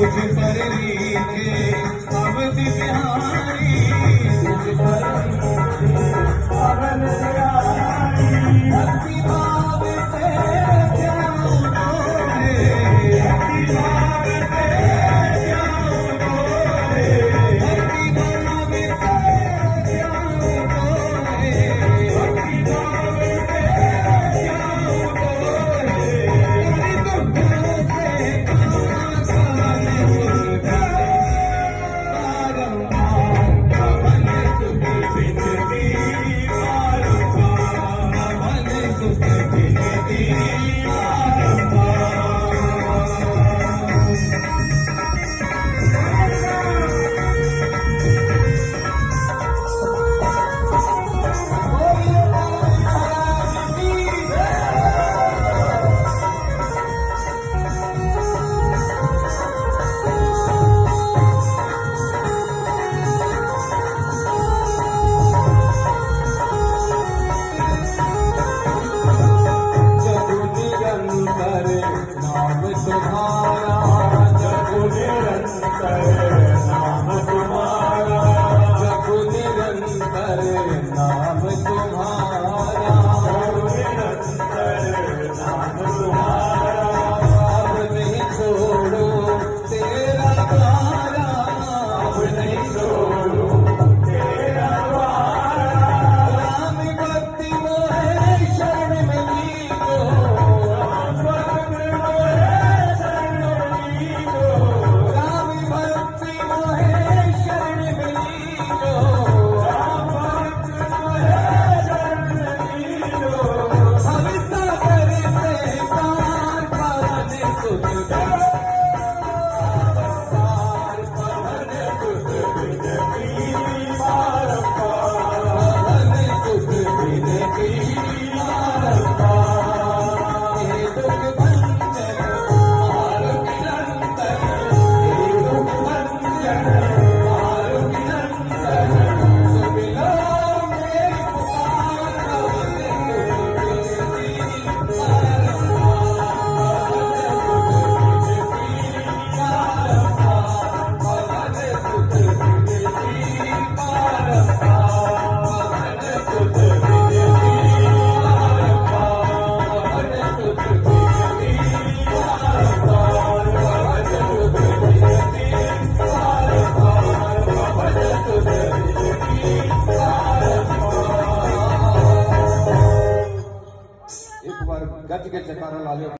तुझ पर लीजे अवधि बिहारी, तुझ पर अवधि बिहारी, भक्ति भाव से जाऊं तोरे, भक्ति भाव से जाऊं तोरे, भक्ति भाव से जाऊं तोरे, भक्ति भाव से जाऊं तोरे, नाम तुम्हारा जगु निरंतर, नाम तुम्हारा जगु निरंतर, नाम तुम्हारा जगु निरंतर, नाम तुम्हारा। अब नहीं छोड़ो तेरा द्वारा, अब नहीं छोड़ो तेरा द्वारा। राम भक्ति मोहे शरण में लीजो, गज के जयकारा ला लियो।